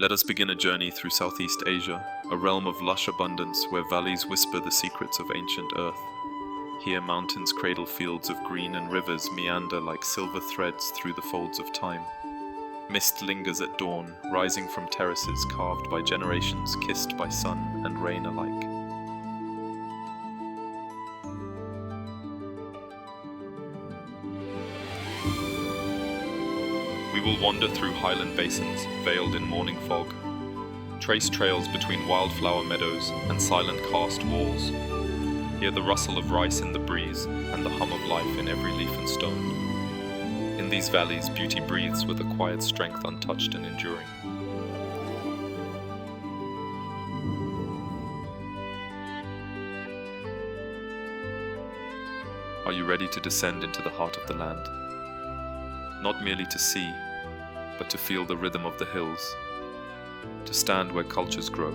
Let us begin a journey through Southeast Asia, a realm of lush abundance where valleys whisper the secrets of ancient earth. Here mountains cradle fields of green and rivers meander like silver threads through the folds of time. Mist lingers at dawn, rising from terraces carved by generations kissed by sun and rain alike. We will wander through highland basins, veiled in morning fog, trace trails between wildflower meadows and silent karst walls, hear the rustle of rice in the breeze and the hum of life in every leaf and stone. In these valleys, beauty breathes with a quiet strength untouched and enduring. Are you ready to descend into the heart of the land? Not merely to see, but to feel the rhythm of the hills, to stand where cultures grow,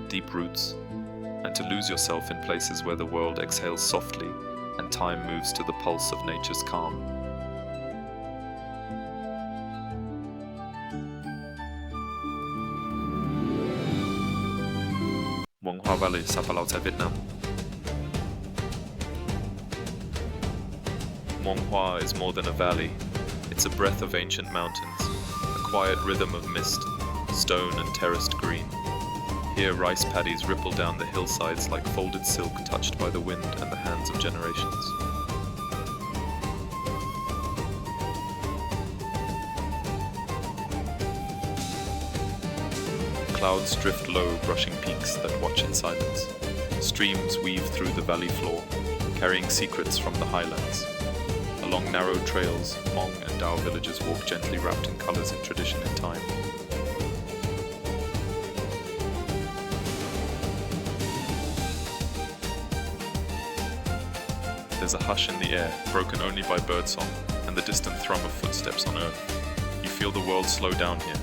deep roots, and to lose yourself in places where the world exhales softly and time moves to the pulse of nature's calm. Muang Hoa Valley sa Palau 在 Vietnam. Muang Hoa is more than a valley. It's a breath of ancient mountains, a quiet rhythm of mist, stone and terraced green. Here rice paddies ripple down the hillsides like folded silk touched by the wind and the hands of generations. Clouds drift low, brushing peaks that watch in silence. Streams weave through the valley floor, carrying secrets from the highlands. Along narrow trails, Hmong and Dao villagers walk gently wrapped in colors in tradition and time. There's a hush in the air, broken only by birdsong and the distant thrum of footsteps on earth. You feel the world slow down here.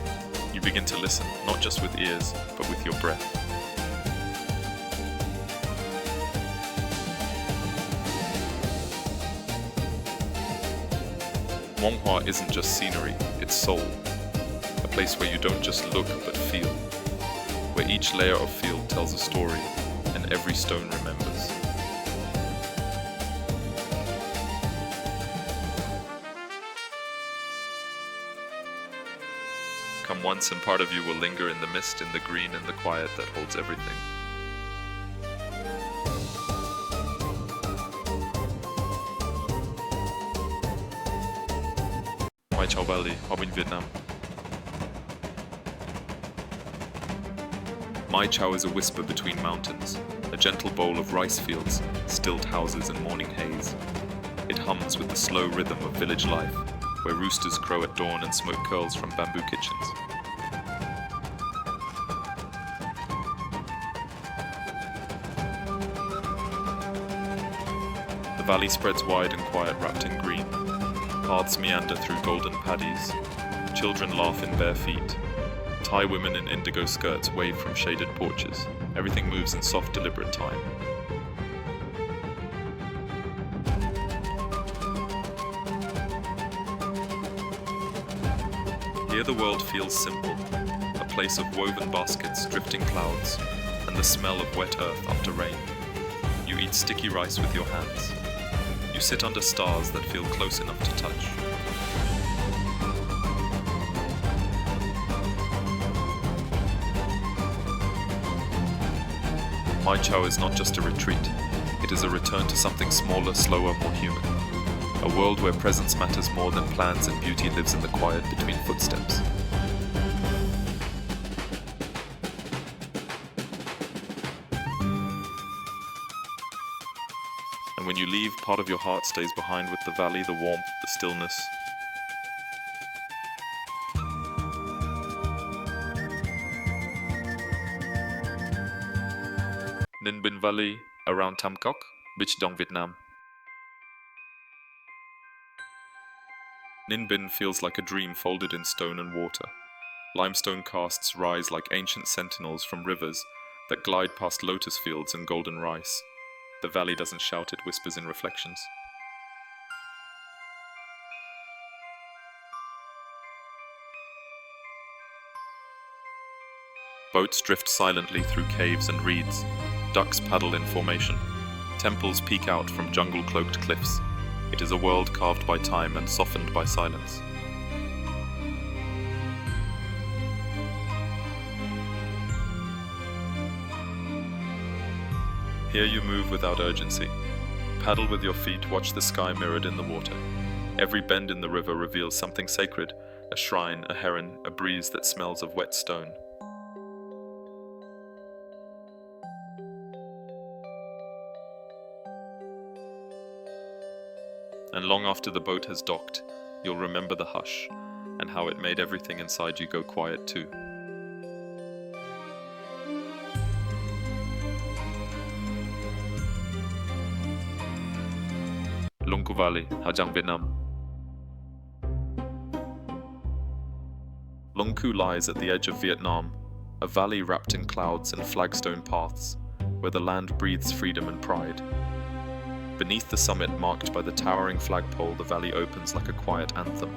You begin to listen, not just with ears, but with your breath. Muang Hoa isn't just scenery, it's soul. A place where you don't just look, but feel. Where each layer of field tells a story, and every stone remembers. Come once and part of you will linger in the mist, in the green, and the quiet that holds everything. Mai Chau Valley, Hoa Binh, Vietnam. Mai Chau is a whisper between mountains, a gentle bowl of rice fields, stilled houses and morning haze. It hums with the slow rhythm of village life, where roosters crow at dawn and smoke curls from bamboo kitchens. The valley spreads wide and quiet, wrapped in green. Paths meander through golden paddies. Children laugh in bare feet. Thai women in indigo skirts wave from shaded porches. Everything moves in soft, deliberate time. Here the world feels simple, a place of woven baskets, drifting clouds, and the smell of wet earth after rain. You eat sticky rice with your hands. You sit under stars that feel close enough to touch. Mai Chau is not just a retreat, it is a return to something smaller, slower, more human. A world where presence matters more than plans and beauty lives in the quiet between footsteps. And when you leave, part of your heart stays behind with the valley, the warmth, the stillness. Ninh Bình Valley, around Tam Coc, Bích Dong, Vietnam. Ninh Bình feels like a dream folded in stone and water. Limestone casts rise like ancient sentinels from rivers that glide past lotus fields and golden rice. The valley doesn't shout, it whispers in reflections. Boats drift silently through caves and reeds. Ducks paddle in formation. Temples peek out from jungle-cloaked cliffs. It is a world carved by time and softened by silence. Here you move without urgency. Paddle with your feet, watch the sky mirrored in the water. Every bend in the river reveals something sacred, a shrine, a heron, a breeze that smells of wet stone. And long after the boat has docked, you'll remember the hush, and how it made everything inside you go quiet too. Lungku Valley, Hajang, Vietnam. Lungku lies at the edge of Vietnam, a valley wrapped in clouds and flagstone paths, where the land breathes freedom and pride. Beneath the summit marked by the towering flagpole, the valley opens like a quiet anthem.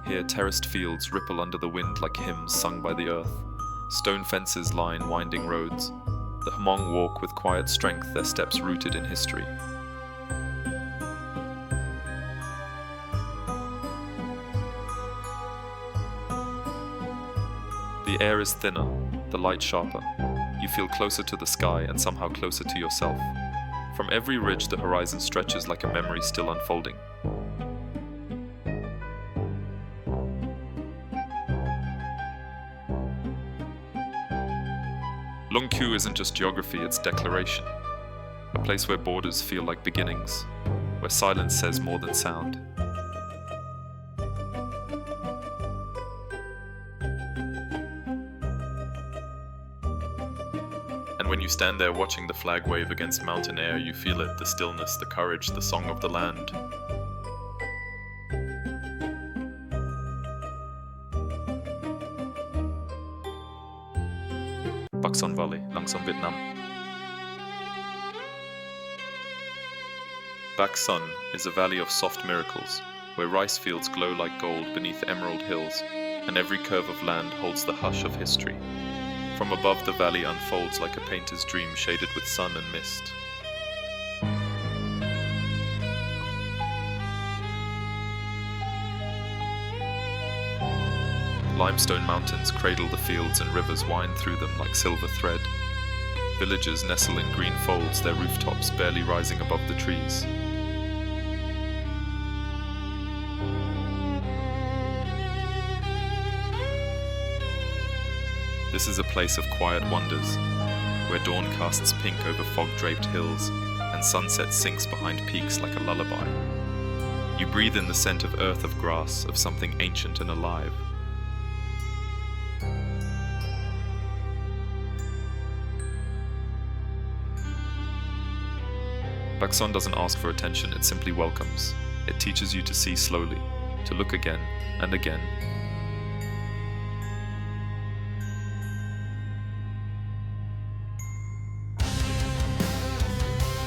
Here terraced fields ripple under the wind like hymns sung by the earth. Stone fences line winding roads. The Hmong walk with quiet strength, their steps rooted in history. The air is thinner, the light sharper. You feel closer to the sky and somehow closer to yourself. From every ridge the horizon stretches like a memory still unfolding. Lungku isn't just geography, it's declaration. A place where borders feel like beginnings, where silence says more than sound. And when you stand there watching the flag wave against mountain air, you feel it, the stillness, the courage, the song of the land. Bắc Son Valley, Lang Son, Vietnam. Bac Son is a valley of soft miracles, where rice fields glow like gold beneath emerald hills, and every curve of land holds the hush of history. From above, the valley unfolds like a painter's dream shaded with sun and mist. Limestone mountains cradle the fields and rivers wind through them like silver thread. Villages nestle in green folds, their rooftops barely rising above the trees. This is a place of quiet wonders, where dawn casts pink over fog-draped hills and sunset sinks behind peaks like a lullaby. You breathe in the scent of earth, of grass, of something ancient and alive. Bac Son doesn't ask for attention, it simply welcomes. It teaches you to see slowly, to look again and again.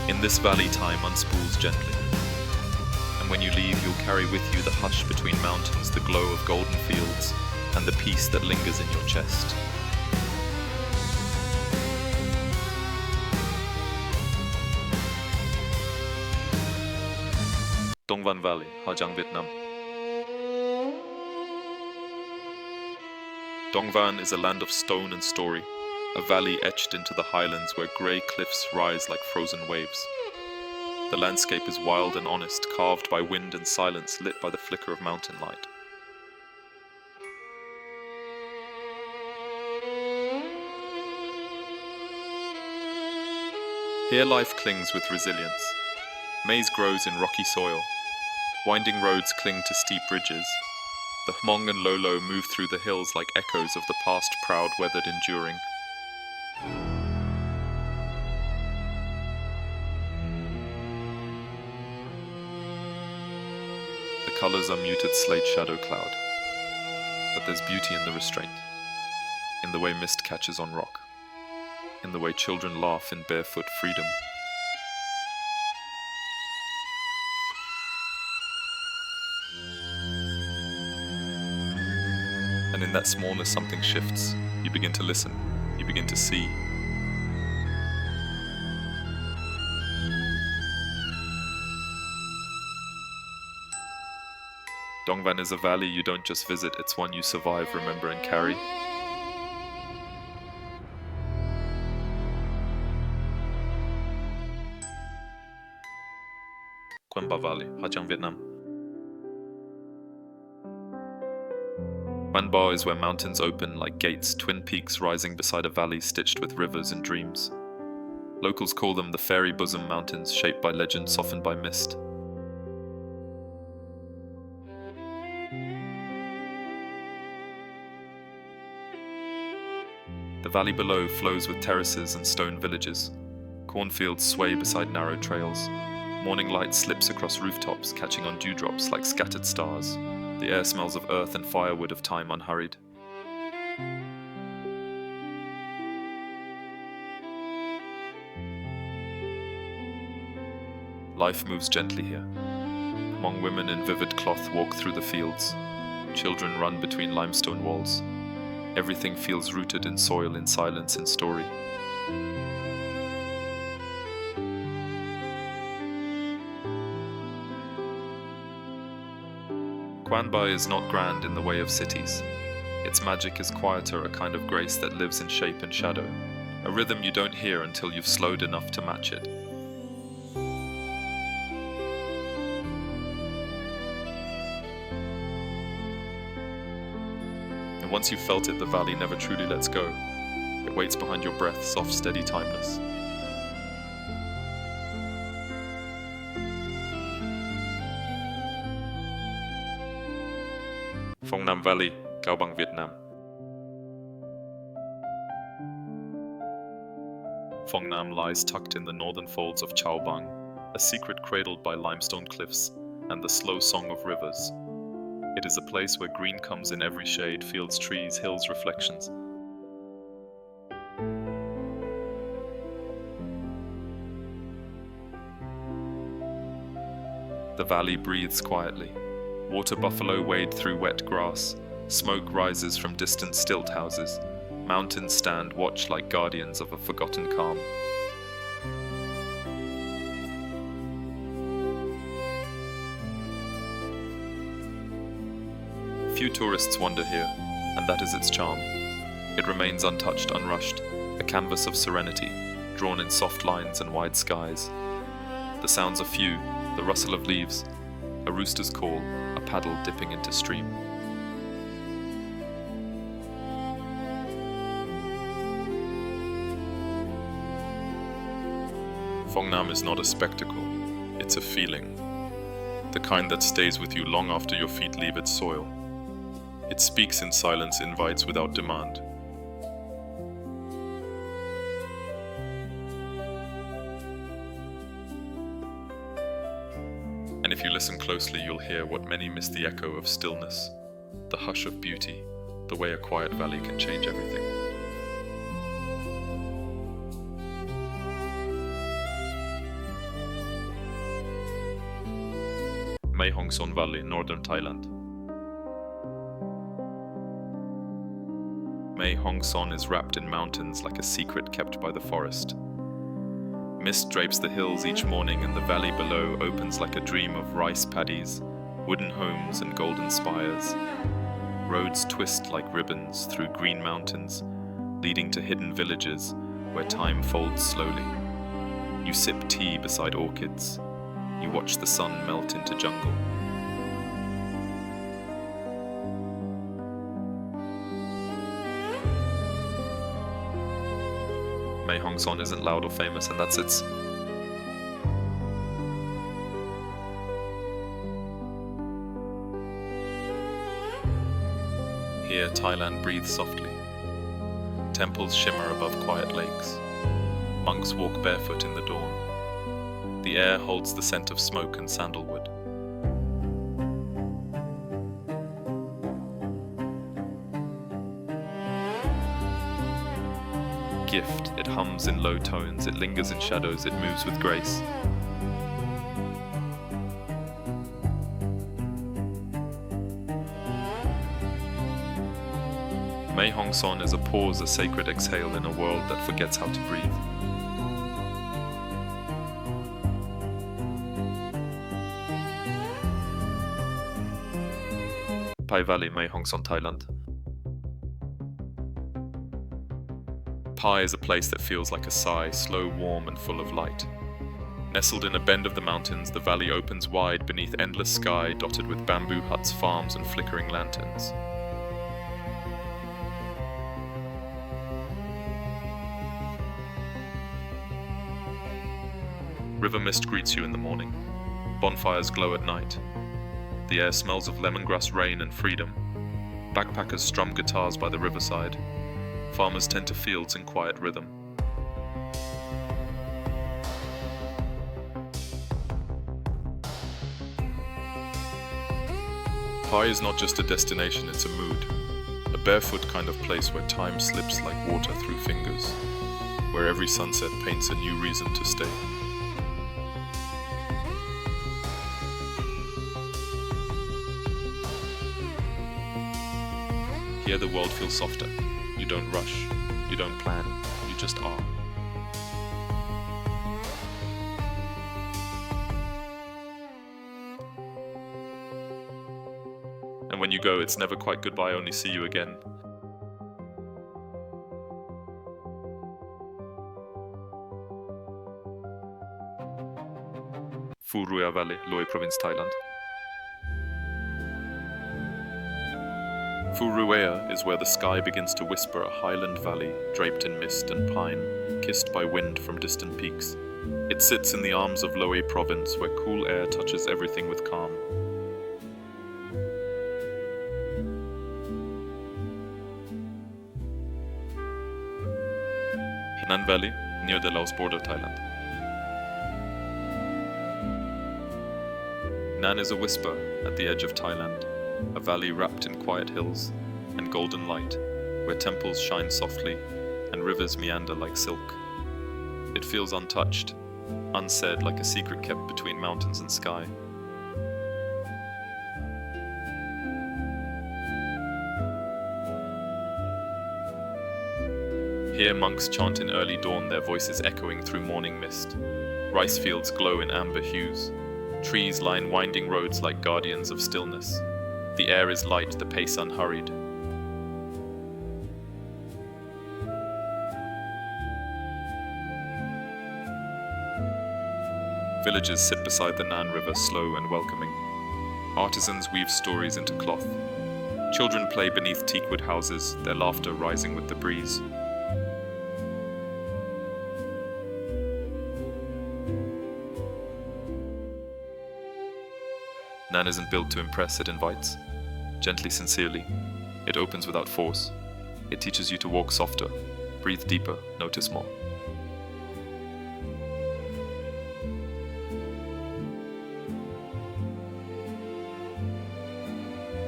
In this valley, time unspools gently. And when you leave, you'll carry with you the hush between mountains, the glow of golden fields, and the peace that lingers in your chest. Dong Van Valley, Hà Giang, Vietnam. Dong Van is a land of stone and story, a valley etched into the highlands where grey cliffs rise like frozen waves. The landscape is wild and honest, carved by wind and silence, lit by the flicker of mountain light. Here life clings with resilience. Maize grows in rocky soil. Winding roads cling to steep ridges. The Hmong and Lolo move through the hills like echoes of the past, proud, weathered, enduring. The colors are muted slate shadow cloud, but there's beauty in the restraint, in the way mist catches on rock, in the way children laugh in barefoot freedom. And in that smallness something shifts. You begin to listen. You begin to see. Dongvan is a valley you don't just visit, it's one you survive, remember and carry. Quang Ba Valley, Hà Giang, Vietnam. Quang Ba is where mountains open like gates, twin peaks rising beside a valley stitched with rivers and dreams. Locals call them the fairy bosom mountains, shaped by legend, softened by mist. The valley below flows with terraces and stone villages. Cornfields sway beside narrow trails. Morning light slips across rooftops, catching on dewdrops like scattered stars. The air smells of earth and firewood, of time unhurried. Life moves gently here. Hmong women in vivid cloth walk through the fields. Children run between limestone walls. Everything feels rooted in soil, in silence, in story. Quang Ba is not grand in the way of cities. Its magic is quieter, a kind of grace that lives in shape and shadow, a rhythm you don't hear until you've slowed enough to match it. And once you've felt it, the valley never truly lets go. It waits behind your breath, soft, steady, timeless. Phong Nam Valley, Cao Bằng, Vietnam. Phong Nam lies tucked in the northern folds of Chao Bang, a secret cradled by limestone cliffs and the slow song of rivers. It is a place where green comes in every shade, fields, trees, hills, reflections. The valley breathes quietly. Water buffalo wade through wet grass. Smoke rises from distant stilt houses. Mountains stand watch like guardians of a forgotten calm. Few tourists wander here, and that is its charm. It remains untouched, unrushed, a canvas of serenity, drawn in soft lines and wide skies. The sounds are few, the rustle of leaves, a rooster's call, a paddle dipping into stream. Phong Nam is not a spectacle, it's a feeling. The kind that stays with you long after your feet leave its soil. It speaks in silence, invites without demand. And if you listen closely, you'll hear what many miss: the echo of stillness, the hush of beauty, the way a quiet valley can change everything. Mae Hong Son Valley, northern Thailand. Mae Hong Son is wrapped in mountains like a secret kept by the forest. Mist drapes the hills each morning, and the valley below opens like a dream of rice paddies, wooden homes and golden spires. Roads twist like ribbons through green mountains, leading to hidden villages where time folds slowly. You sip tea beside orchids. You watch the sun melt into jungle. Mae Hong Son isn't loud or famous, and that's its. Here, Thailand breathes softly. Temples shimmer above quiet lakes. Monks walk barefoot in the dawn. The air holds the scent of smoke and sandalwood. Gift, it hums in low tones, it lingers in shadows, it moves with grace. Mei Hong Son is a pause, a sacred exhale in a world that forgets how to breathe. Pai Valley, Mei Hong Son, Thailand. Pai is a place that feels like a sigh, slow, warm, and full of light. Nestled in a bend of the mountains, the valley opens wide beneath endless sky dotted with bamboo huts, farms, and flickering lanterns. River mist greets you in the morning. Bonfires glow at night. The air smells of lemongrass rain and freedom. Backpackers strum guitars by the riverside. Farmers tend to fields in quiet rhythm. Pai is not just a destination, it's a mood. A barefoot kind of place where time slips like water through fingers. Where every sunset paints a new reason to stay. Here the world feels softer. You don't rush, you don't plan, you just are. And when you go, it's never quite goodbye, only see you again. Phu Ruya Valley, Loei Province, Thailand. Phu Ruya is where the sky begins to whisper, a highland valley draped in mist and pine, kissed by wind from distant peaks. It sits in the arms of Loei Province, where cool air touches everything with calm. Nan Valley, near the Laos border, Thailand. Nan is a whisper at the edge of Thailand, a valley wrapped in quiet hills and golden light, where temples shine softly and rivers meander like silk. It feels untouched, unsaid, like a secret kept between mountains and sky. Here monks chant in early dawn, their voices echoing through morning mist. Rice fields glow in amber hues. Trees line winding roads like guardians of stillness. The air is light, the pace unhurried. Villagers sit beside the Nan River, slow and welcoming. Artisans weave stories into cloth. Children play beneath teakwood houses, their laughter rising with the breeze. Nan isn't built to impress, it invites. Gently, sincerely. It opens without force. It teaches you to walk softer, breathe deeper, notice more.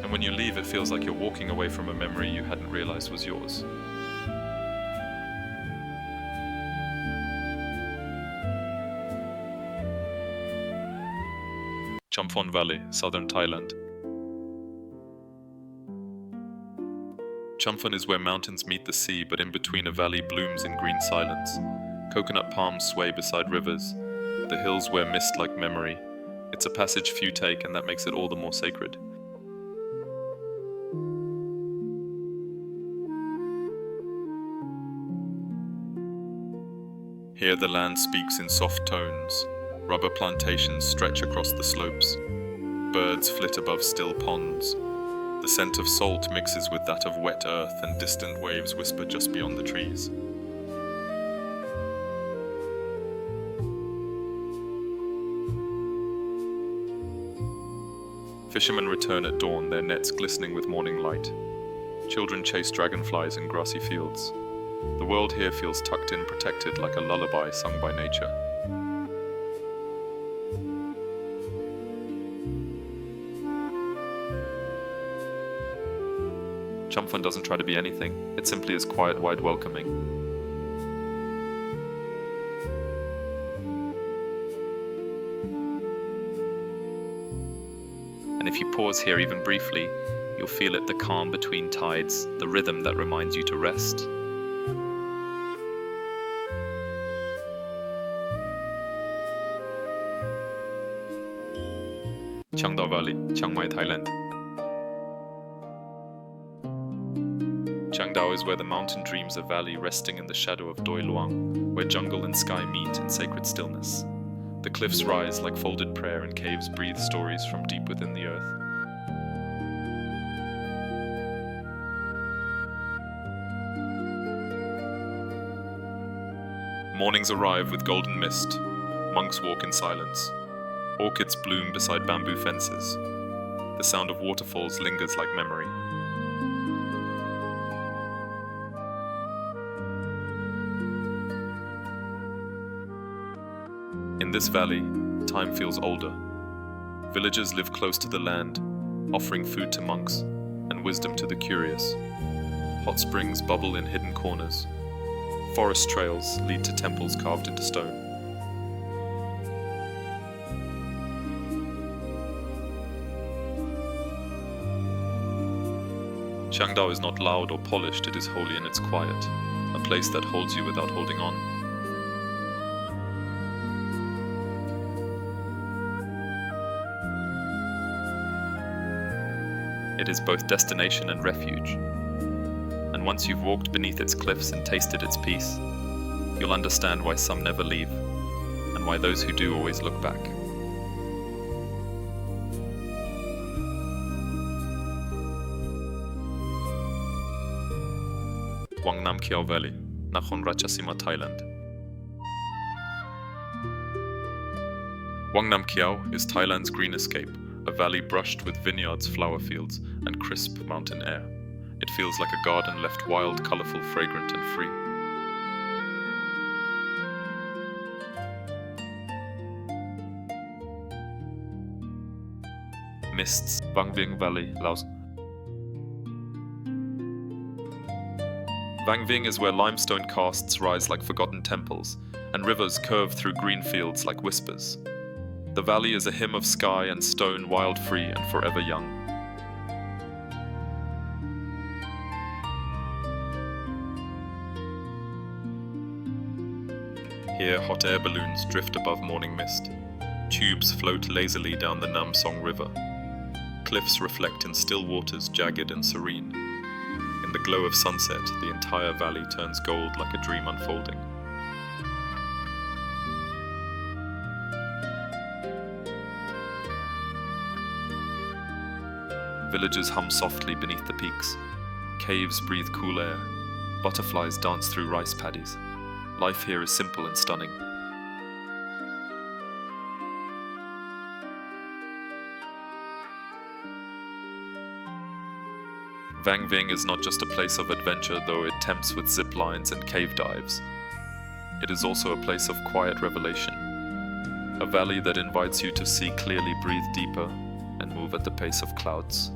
And when you leave, it feels like you're walking away from a memory you hadn't realized was yours. Champon Valley, southern Thailand. Champon is where mountains meet the sea, but in between a valley blooms in green silence. Coconut palms sway beside rivers. The hills wear mist like memory. It's a passage few take, and that makes it all the more sacred. Here the land speaks in soft tones. Rubber plantations stretch across the slopes. Birds flit above still ponds. The scent of salt mixes with that of wet earth, and distant waves whisper just beyond the trees. Fishermen return at dawn, their nets glistening with morning light. Children chase dragonflies in grassy fields. The world here feels tucked in, protected like a lullaby sung by nature. Champon doesn't try to be anything, it simply is quiet, wide, welcoming. And if you pause here even briefly, You'll feel it, the calm between tides, the rhythm that reminds you to rest. Chiangda Valley, Chiang Mai, Thailand. Chiangdao is where the mountain dreams a valley resting in the shadow of Doi Luang, where jungle and sky meet in sacred stillness. The cliffs rise like folded prayer and caves breathe stories from deep within the earth. Mornings arrive with golden mist. Monks walk in silence. Orchids bloom beside bamboo fences. The sound of waterfalls lingers like memory. In this valley, time feels older. Villagers live close to the land, offering food to monks and wisdom to the curious. Hot springs bubble in hidden corners. Forest trails lead to temples carved into stone. Chiangdao is not loud or polished, it is holy in its quiet, a place that holds you without holding on. It is both destination and refuge. And once you've walked beneath its cliffs and tasted its peace, you'll understand why some never leave, and why those who do always look back. Wangnam Kiao Valley, Nakhon Ratchasima, Thailand. Wangnam Kiao is Thailand's green escape, a valley brushed with vineyards, flower fields, and crisp mountain air. It feels like a garden left wild, colorful, fragrant, and free. Mists, Vang Vieng Valley, Laos. Vang Vieng is where limestone casts rise like forgotten temples, and rivers curve through green fields like whispers. The valley is a hymn of sky and stone, wild, free, and forever young. Here, hot air balloons drift above morning mist. Tubes float lazily down the Nam Song River. Cliffs reflect in still waters, jagged and serene. In the glow of sunset, the entire valley turns gold like a dream unfolding. Villages hum softly beneath the peaks. Caves breathe cool air. Butterflies dance through rice paddies. Life here is simple and stunning. Vang Vieng is not just a place of adventure, though it tempts with zip lines and cave dives. It is also a place of quiet revelation. A valley that invites you to see clearly, breathe deeper, and move at the pace of clouds.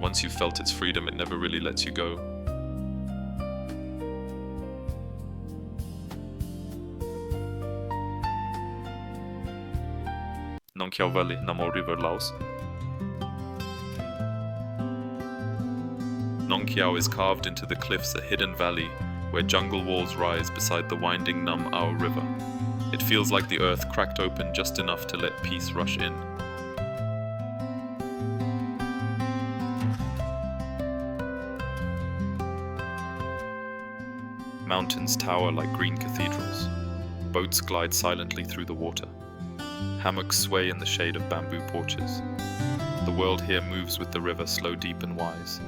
Once you've felt its freedom, it never really lets you go. Nong Kiao Valley, Namo River, Laos. Nong Kiao is carved into the cliffs, a hidden valley where jungle walls rise beside the winding Nam Ao River. It feels like the earth cracked open just enough to let peace rush in. Mountains tower like green cathedrals. Boats glide silently through the water. Hammocks sway in the shade of bamboo porches. The world here moves with the river, slow, deep, and wise.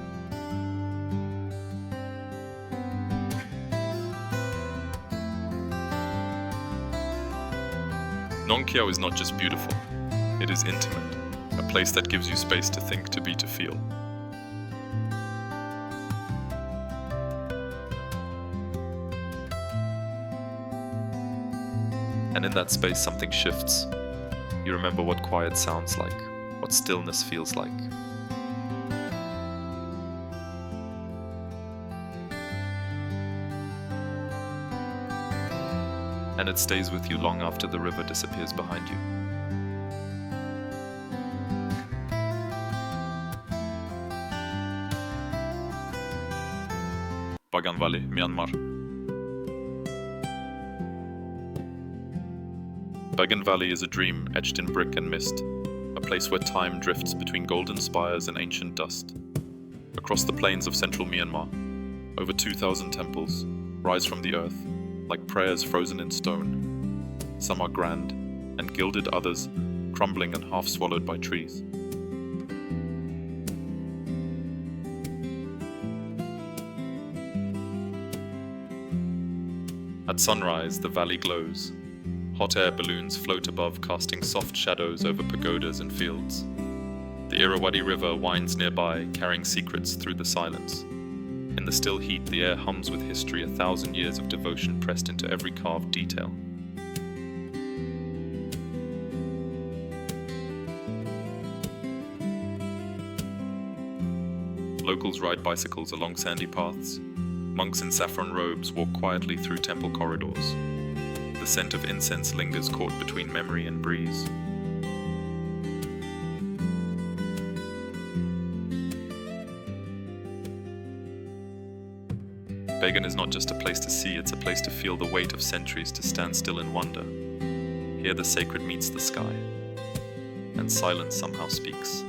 Nong Kiao is not just beautiful, it is intimate, a place that gives you space to think, to be, to feel. And in that space, something shifts. You remember what quiet sounds like, what stillness feels like. and it stays with you long after the river disappears behind you. Bagan Valley, Myanmar. Bagan Valley is a dream etched in brick and mist, a place where time drifts between golden spires and ancient dust. Across the plains of central Myanmar, over 2,000 temples rise from the earth, like prayers frozen in stone. Some are grand and gilded, others crumbling and half swallowed by trees. At sunrise, the valley glows. Hot air balloons float above, casting soft shadows over pagodas and fields. The Irrawaddy River winds nearby, carrying secrets through the silence. In the still heat, the air hums with history, 1,000 years of devotion pressed into every carved detail. Locals ride bicycles along sandy paths. Monks in saffron robes walk quietly through temple corridors. The scent of incense lingers caught between memory and breeze. Bagan is not just a place to see, it's a place to feel the weight of centuries, to stand still in wonder. Here the sacred meets the sky, and silence somehow speaks.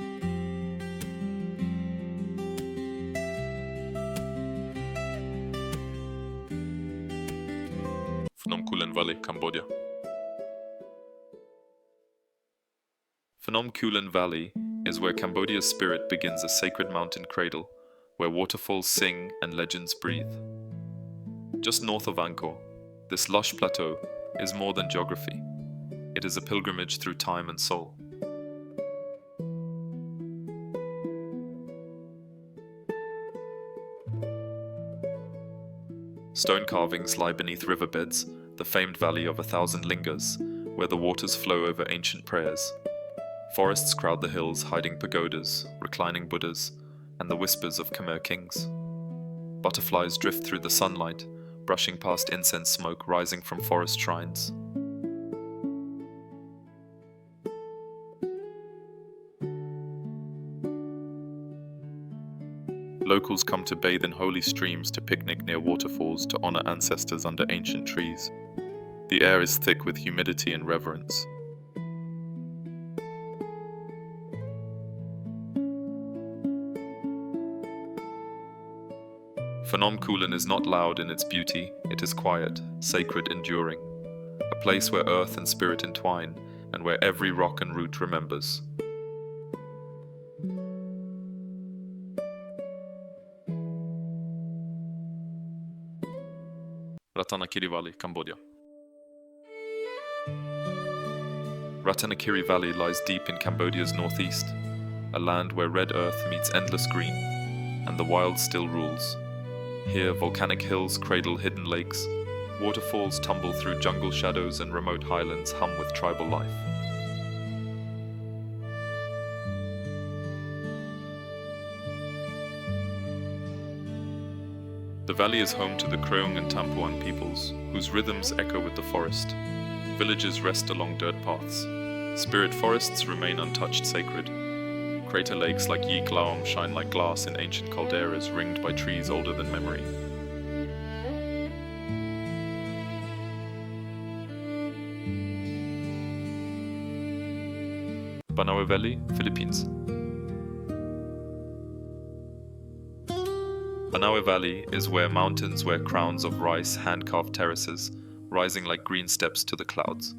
Phnom Kulen Valley, Cambodia. Phnom Kulen Valley is where Cambodia's spirit begins, a sacred mountain cradle, where waterfalls sing and legends breathe. Just north of Angkor, this lush plateau is more than geography. It is a pilgrimage through time and soul. Stone carvings lie beneath riverbeds, the famed valley of 1,000 lingers, where the waters flow over ancient prayers. Forests crowd the hills, hiding pagodas, reclining Buddhas, and the whispers of Khmer kings. Butterflies drift through the sunlight, brushing past incense smoke rising from forest shrines. Locals come to bathe in holy streams, to picnic near waterfalls, to honor ancestors under ancient trees. The air is thick with humidity and reverence. Phnom Kulen is not loud in its beauty, it is quiet, sacred, enduring. A place where earth and spirit entwine, and where every rock and root remembers. Ratanakiri Valley, Cambodia. Ratanakiri Valley lies deep in Cambodia's northeast, a land where red earth meets endless green, and the wild still rules. Here, volcanic hills cradle hidden lakes, waterfalls tumble through jungle shadows, and remote highlands hum with tribal life. The valley is home to the Kreung and Tampuang peoples, whose rhythms echo with the forest. Villages rest along dirt paths. Spirit forests remain untouched, sacred. Crater lakes like Yi Klaum shine like glass in ancient calderas ringed by trees older than memory. Banaue Valley, Philippines. Banaue Valley is where mountains wear crowns of rice, hand-carved terraces, rising like green steps to the clouds.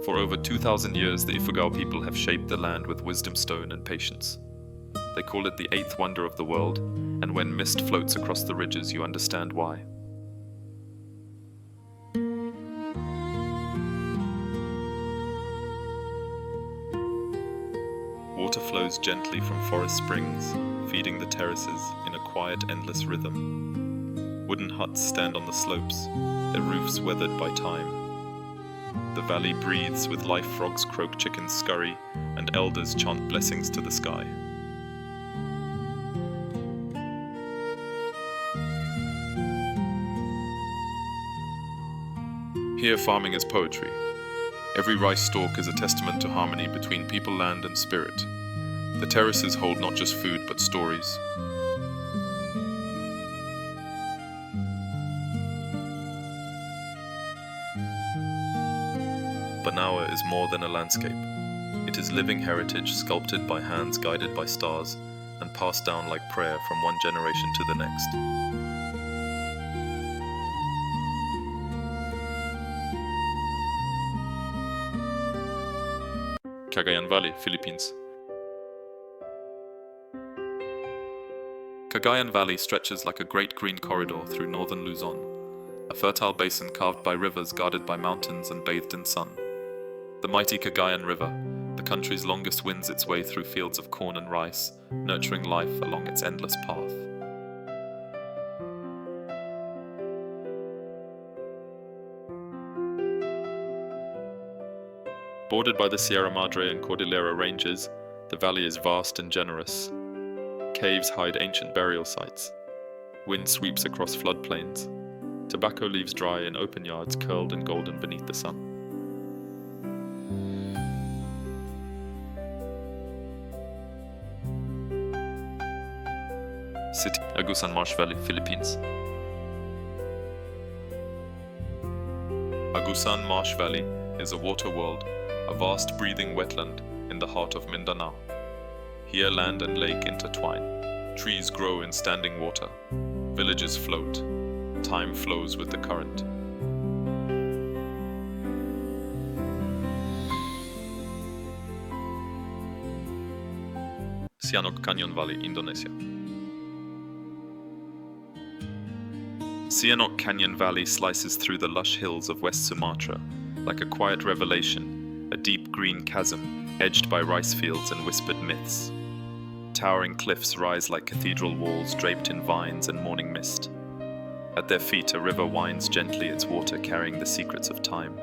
For over 2,000 years, the Ifugao people have shaped the land with wisdom stone and patience. They call it the eighth wonder of the world, and when mist floats across the ridges, you understand why. Water flows gently from forest springs, feeding the terraces in a quiet, endless rhythm. Wooden huts stand on the slopes, their roofs weathered by time. The valley breathes with life, frogs croak, chickens scurry, and elders chant blessings to the sky. Here farming is poetry. Every rice stalk is a testament to harmony between people, land, and spirit. The terraces hold not just food but stories. Banawa is more than a landscape. It is living heritage sculpted by hands guided by stars and passed down like prayer from one generation to the next. Cagayan Valley, Philippines. Cagayan Valley stretches like a great green corridor through northern Luzon, a fertile basin carved by rivers guarded by mountains and bathed in sun. The mighty Cagayan River, the country's longest, winds its way through fields of corn and rice, nurturing life along its endless path. Bordered by the Sierra Madre and Cordillera ranges, the valley is vast and generous. Caves hide ancient burial sites. Wind sweeps across floodplains. Tobacco leaves dry in open yards curled and golden beneath the sun. City, Agusan Marsh Valley, Philippines. Agusan Marsh Valley is a water world, a vast breathing wetland in the heart of Mindanao. Here land and lake intertwine. Trees grow in standing water. Villages float. Time flows with the current. Sianok Canyon Valley, Indonesia. Sianok Canyon Valley slices through the lush hills of West Sumatra like a quiet revelation, a deep green chasm edged by rice fields and whispered myths. Towering cliffs rise like cathedral walls draped in vines and morning mist. At their feet, a river winds gently, its water carrying the secrets of time.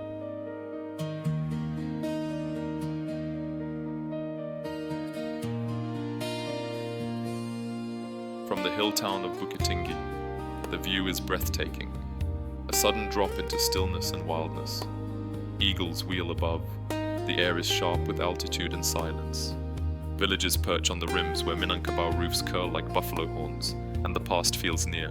From the hill town of Bukitinggi, the view is breathtaking. A sudden drop into stillness and wildness. Eagles wheel above. The air is sharp with altitude and silence. Villages perch on the rims where Minangkabau roofs curl like buffalo horns, and the past feels near.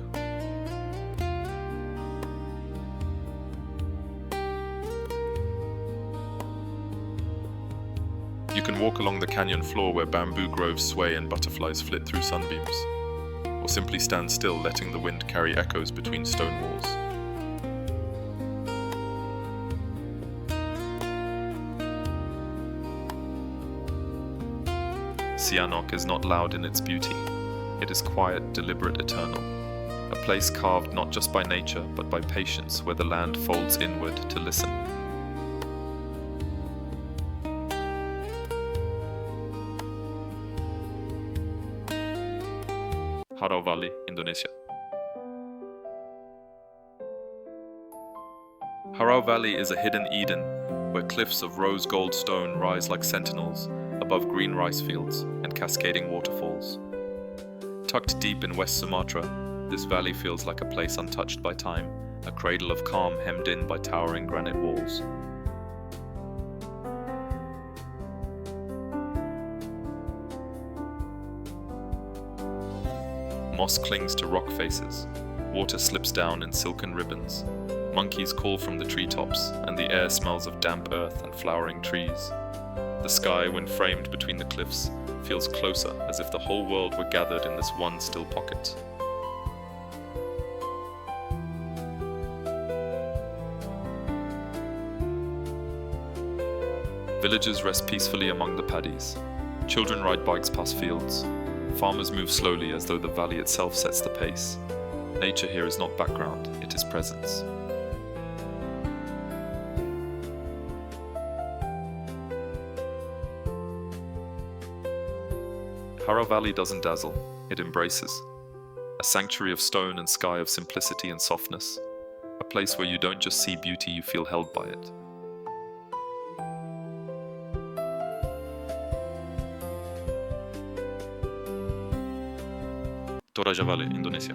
You can walk along the canyon floor where bamboo groves sway and butterflies flit through sunbeams, or simply stand still letting the wind carry echoes between stone walls. Sianok is not loud in its beauty. It is quiet, deliberate, eternal. A place carved not just by nature, but by patience, where the land folds inward to listen. Harau Valley, Indonesia. Harau Valley is a hidden Eden, where cliffs of rose gold stone rise like sentinels above green rice fields and cascading waterfalls. Tucked deep in West Sumatra, this valley feels like a place untouched by time, a cradle of calm hemmed in by towering granite walls. Moss clings to rock faces, water slips down in silken ribbons, monkeys call from the treetops, and the air smells of damp earth and flowering trees. The sky, when framed between the cliffs, feels closer, as if the whole world were gathered in this one still pocket. Villagers rest peacefully among the paddies. Children ride bikes past fields. Farmers move slowly as though the valley itself sets the pace. Nature here is not background, it is presence. Harau Valley doesn't dazzle, it embraces. A sanctuary of stone and sky, of simplicity and softness. A place where you don't just see beauty, you feel held by it. Toraja Valley, Indonesia.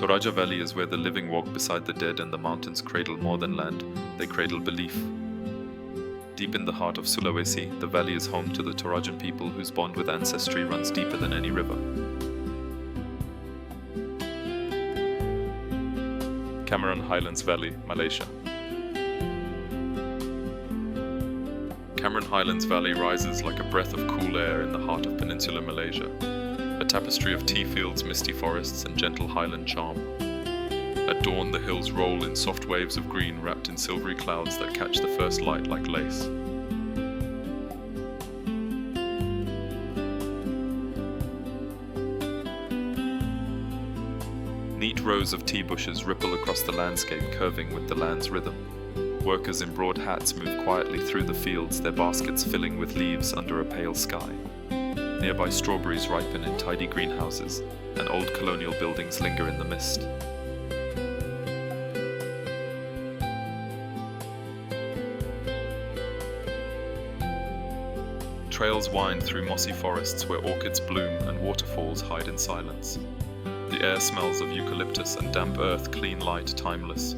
Toraja Valley is where the living walk beside the dead and the mountains cradle more than land, they cradle belief. Deep in the heart of Sulawesi, the valley is home to the Torajan people whose bond with ancestry runs deeper than any river. Cameron Highlands Valley, Malaysia. Cameron Highlands Valley rises like a breath of cool air in the heart of peninsular Malaysia, a tapestry of tea fields, misty forests, and gentle highland charm. At dawn, the hills roll in soft waves of green wrapped in silvery clouds that catch the first light like lace. Neat rows of tea bushes ripple across the landscape, curving with the land's rhythm. Workers in broad hats move quietly through the fields, their baskets filling with leaves under a pale sky. Nearby strawberries ripen in tidy greenhouses, and old colonial buildings linger in the mist. Trails wind through mossy forests where orchids bloom and waterfalls hide in silence. The air smells of eucalyptus and damp earth, clean light, timeless.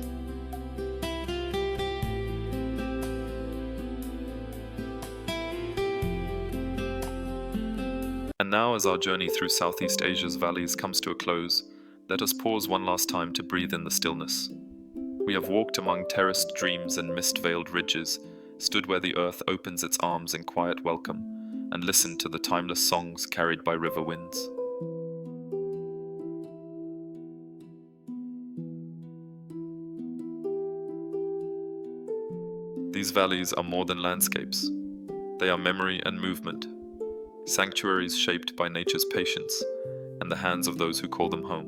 And now, as our journey through Southeast Asia's valleys comes to a close, let us pause one last time to breathe in the stillness. We have walked among terraced dreams and mist-veiled ridges, stood where the earth opens its arms in quiet welcome, and listened to the timeless songs carried by river winds. These valleys are more than landscapes. They are memory and movement, sanctuaries shaped by nature's patience and the hands of those who call them home.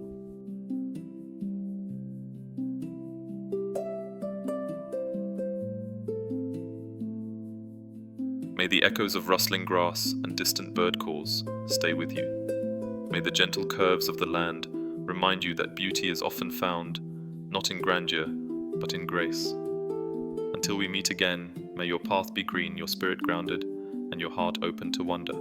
May the echoes of rustling grass and distant bird calls stay with you. May the gentle curves of the land remind you that beauty is often found not in grandeur, but in grace. Until we meet again, may your path be green, your spirit grounded, and your heart open to wonder.